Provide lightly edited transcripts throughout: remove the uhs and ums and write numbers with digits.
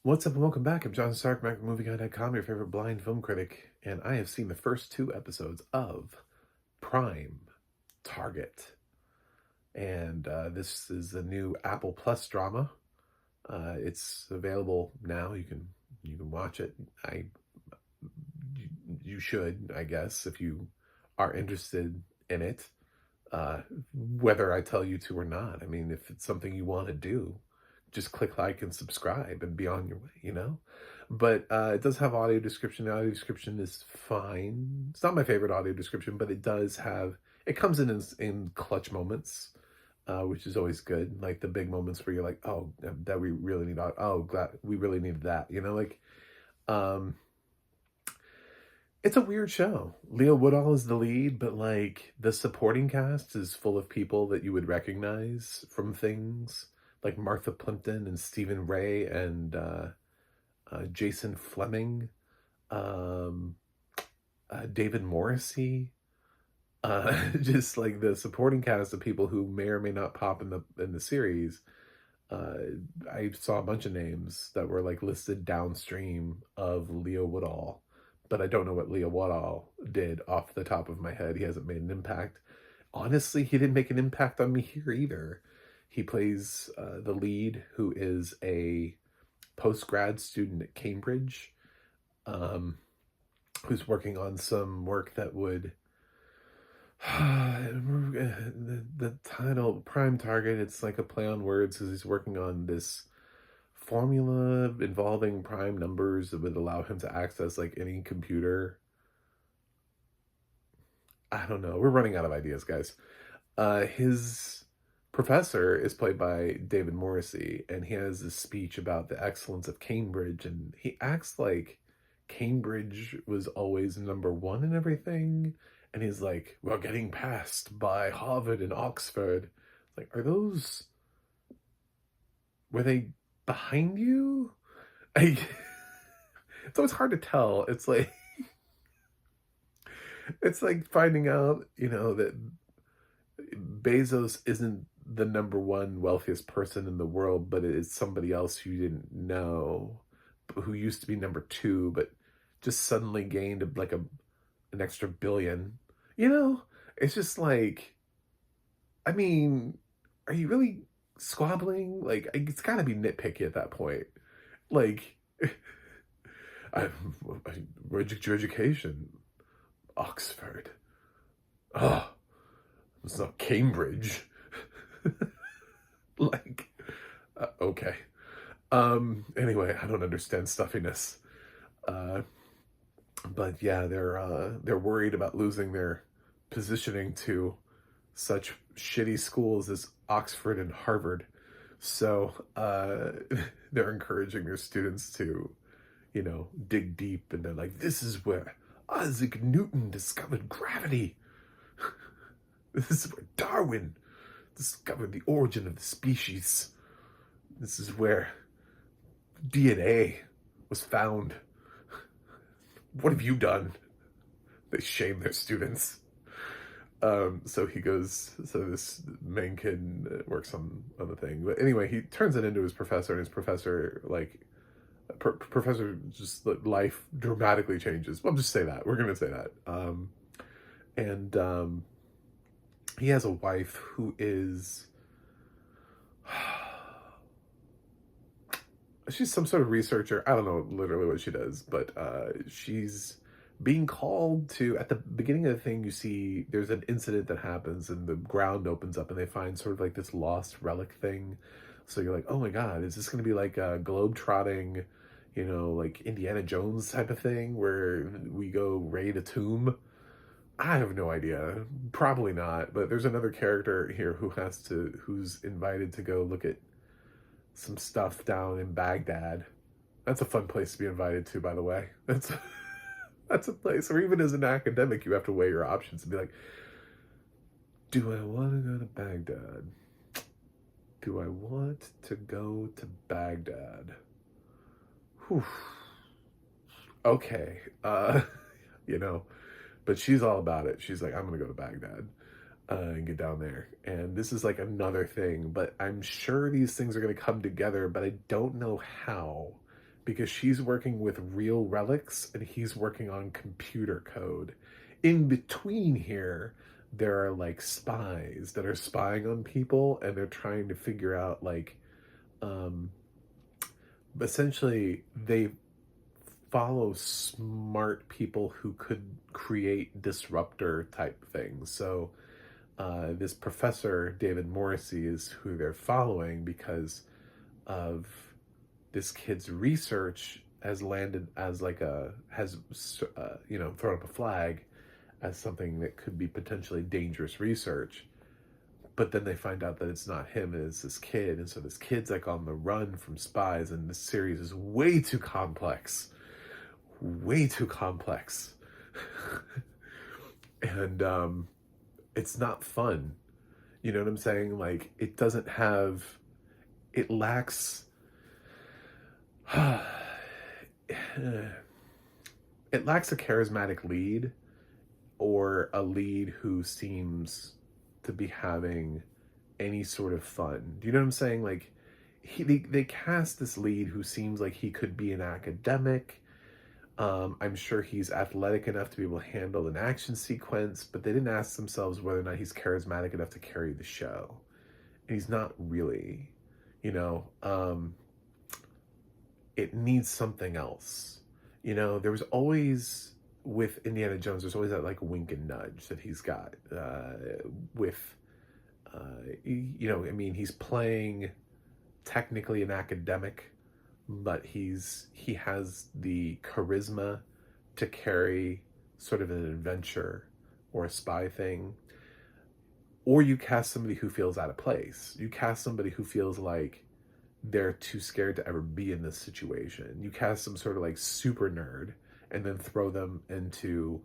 What's up and welcome back. I'm John Stark, MacMovieGuy.com, your favorite blind film critic, and I have seen the first two episodes of Prime Target. And this is a new Apple Plus drama. It's available now. You can watch it. You should, I guess, if you are interested in it. Whether I tell you to or not. I mean, if it's something you want to do, just click like and subscribe and be on your way. But it does have audio description. The audio description is fine. It's not my favorite audio description, but it comes in clutch moments, which is always good. Like the big moments where you're like, oh, that we really need, oh, glad we really needed that. Um, it's a weird show. Leo Woodall is the lead, but like the supporting cast is full of people that you would recognize from things like Martha Plimpton and Stephen Ray and Jason Fleming, um, David Morrissey. Just like the supporting cast of people who may or may not pop in the series. Uh, I saw a bunch of names that were like listed downstream of Leo Woodall, but I don't know what Leo Woodall did off the top of my head. He hasn't made an impact. Honestly, he didn't make an impact on me here either. He plays the lead, who is a post-grad student at Cambridge, um, who's working on some work that would the title Prime Target. It's like a play on words because he's working on this formula involving prime numbers that would allow him to access like any computer. I don't know, we're running out of ideas, guys. His professor is played by David Morrissey, and he has this speech about the excellence of Cambridge, and he acts like Cambridge was always number one in everything. And he's like, we're getting passed by Harvard and Oxford. Like, were they behind you? I, it's always hard to tell. It's like finding out, that Bezos isn't the number one wealthiest person in the world, but it is somebody else who you didn't know, who used to be number two, but just suddenly gained like an extra billion. It's just like, I mean, are you really squabbling? Like, it's got to be nitpicky at that point. Like, where'd you get your education? Oxford. Oh, it's not Cambridge. Like, okay. Anyway, I don't understand stuffiness. Uh, but yeah, they're worried about losing their positioning to such shitty schools as Oxford and Harvard. So they're encouraging their students to, dig deep, and they're like, this is where Isaac Newton discovered gravity. This is where Darwin discovered the origin of the species. This is where DNA was found. What have you done? They shame their students. So this main kid works on the thing. But anyway, he turns it into his professor, and his professor, professor, just life dramatically changes. We'll just say that. We're going to say that. And he has a wife who is, she's some sort of researcher. I don't know literally what she does, but she's being called to, at the beginning of the thing, you see there's an incident that happens and the ground opens up and they find sort of like this lost relic thing. So you're like, oh my God, is this going to be like a globe-trotting, like Indiana Jones type of thing where we go raid a tomb? I have no idea. Probably not. But there's another character here who's invited to go look at some stuff down in Baghdad. That's a fun place to be invited to, by the way. That's a place, or even as an academic, you have to weigh your options and be like, do I want to go to Baghdad? Do I want to go to Baghdad? Whew. Okay. But she's all about it. She's like, I'm going to go to Baghdad and get down there. And this is like another thing, but I'm sure these things are going to come together, but I don't know how. because she's working with real relics and he's working on computer code. In between here, there are like spies that are spying on people, and they're trying to figure out like, um, essentially they follow smart people who could create disruptor type things. So this professor David Morrissey is who they're following because of this kid's research has landed as like a has thrown up a flag as something that could be potentially dangerous research. But then they find out that it's not him, it's this kid, and so this kid's like on the run from spies, and this series is way too complex, way too complex. And it's not fun. You know what I'm saying? Like, it doesn't have, it lacks, it lacks a charismatic lead, or a lead who seems to be having any sort of fun. Do you know what I'm saying? Like, they cast this lead who seems like he could be an academic. I'm sure he's athletic enough to be able to handle an action sequence, but they didn't ask themselves whether or not he's charismatic enough to carry the show. And he's not really, you know. It needs something else. You know, there was always, with Indiana Jones, there's always that like wink and nudge that he's got I mean, he's playing technically an academic, but he has the charisma to carry sort of an adventure or a spy thing. Or you cast somebody who feels out of place. You cast somebody who feels like they're too scared to ever be in this situation. You cast some sort of like super nerd and then throw them into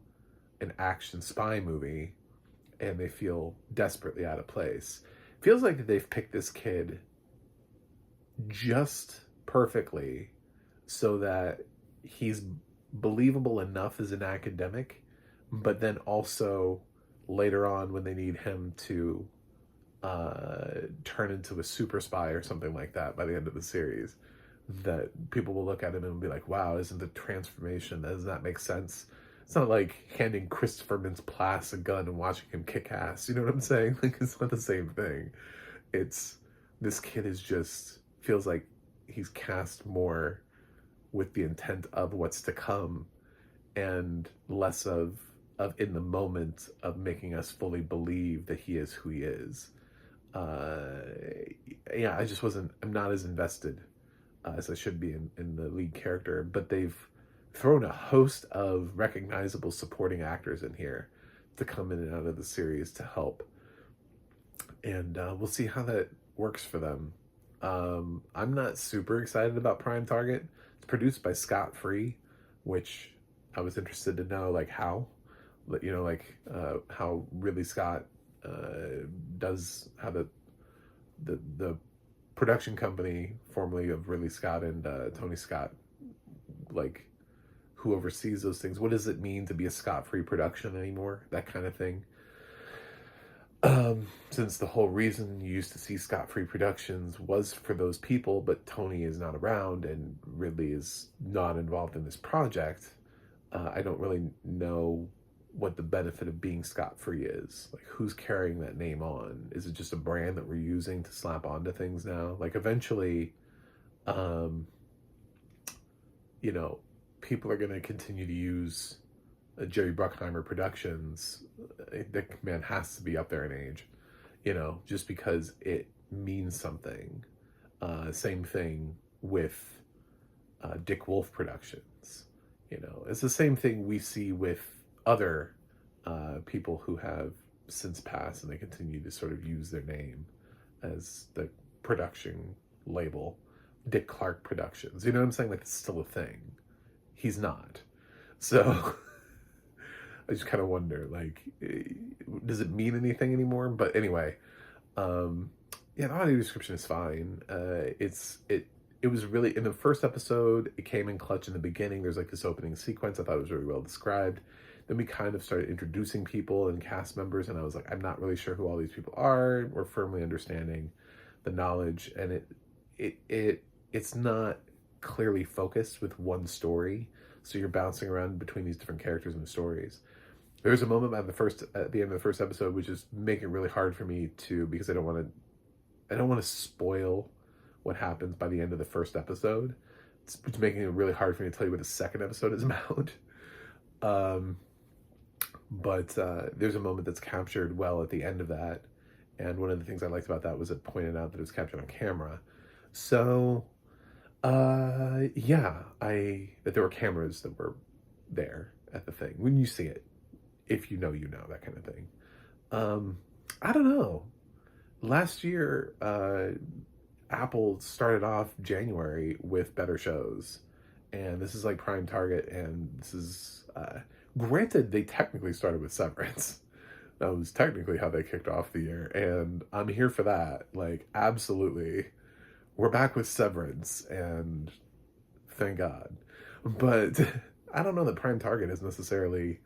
an action spy movie, and they feel desperately out of place. Feels like they've picked this kid just perfectly so that he's believable enough as an academic, but then also later on when they need him to turn into a super spy or something like that by the end of the series, that people will look at him and be like, wow, isn't the transformation, does that make sense? It's not like handing Christopher Mintz-Plasse a gun and watching him kick ass. You know what I'm saying? Like, it's not the same thing. It's, this kid is just, feels like he's cast more with the intent of what's to come and less of in the moment of making us fully believe that he is who he is. Yeah, I'm not as invested as I should be in the lead character, but they've thrown a host of recognizable supporting actors in here to come in and out of the series to help. And we'll see how that works for them. I'm not super excited about Prime Target. It's produced by Scott Free, which I was interested to know, like, how, you know, like how Ridley Scott does, how the production company formerly of Ridley Scott and Tony Scott, like, who oversees those things. What does it mean to be a Scott-free production anymore? That kind of thing. Since the whole reason you used to see Scott-free productions was for those people, but Tony is not around and Ridley is not involved in this project, I don't really know what the benefit of being scot-free is. Like, who's carrying that name on? Is it just a brand that we're using to slap onto things now? Like, eventually, you know, people are going to continue to use Jerry Bruckheimer Productions. That man has to be up there in age, you know, just because it means something. Same thing with Dick Wolf Productions. You know, it's the same thing we see with other people who have since passed, and they continue to sort of use their name as the production label. Dick Clark Productions. You know what I'm saying? Like, it's still a thing. He's not. So I just kind of wonder, like, does it mean anything anymore? But anyway, yeah, the audio description is fine. It was really, in the first episode, it came in clutch in the beginning. There's like this opening sequence I thought was really well described. Then we kind of started introducing people and cast members, and I was like, I'm not really sure who all these people are. We're firmly understanding the knowledge, and it's not clearly focused with one story, so you're bouncing around between these different characters and stories. There's a moment at the end of the first episode, which is making it really hard for me to, because I don't want to spoil what happens by the end of the first episode. It's making it really hard for me to tell you what the second episode is about. Um, but there's a moment that's captured well at the end of that, and one of the things I liked about that was it pointed out that it was captured on camera. So, yeah, that there were cameras that were there at the thing when you see it. If you know, that kind of thing. I don't know. Last year, Apple started off January with better shows, and this is like prime target, and this is, granted, they technically started with Severance. That was technically how they kicked off the year, and I'm here for that. Like, absolutely. We're back with Severance, and thank God. But I don't know that prime target is necessarily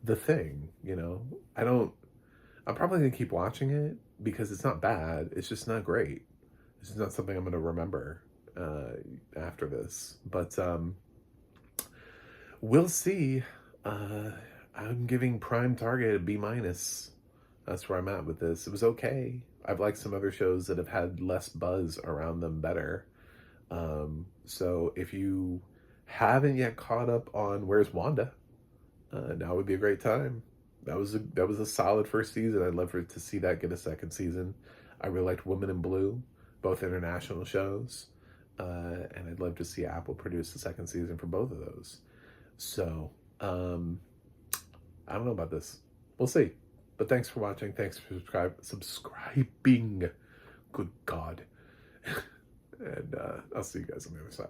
the thing, I'm probably gonna keep watching it because it's not bad. It's just not great. It's just not something I'm gonna remember after this. But we'll see. I'm giving Prime Target a B minus. That's where I'm at with this. It was okay. I've liked some other shows that have had less buzz around them better. So if you haven't yet caught up on Where's Wanda, now would be a great time. That was a solid first season. I'd love to see that get a second season. I really liked Woman in Blue, both international shows, and I'd love to see Apple produce a second season for both of those. So I don't know about this. We'll see. But thanks for watching. Thanks for subscribing. Good God. And I'll see you guys on the other side.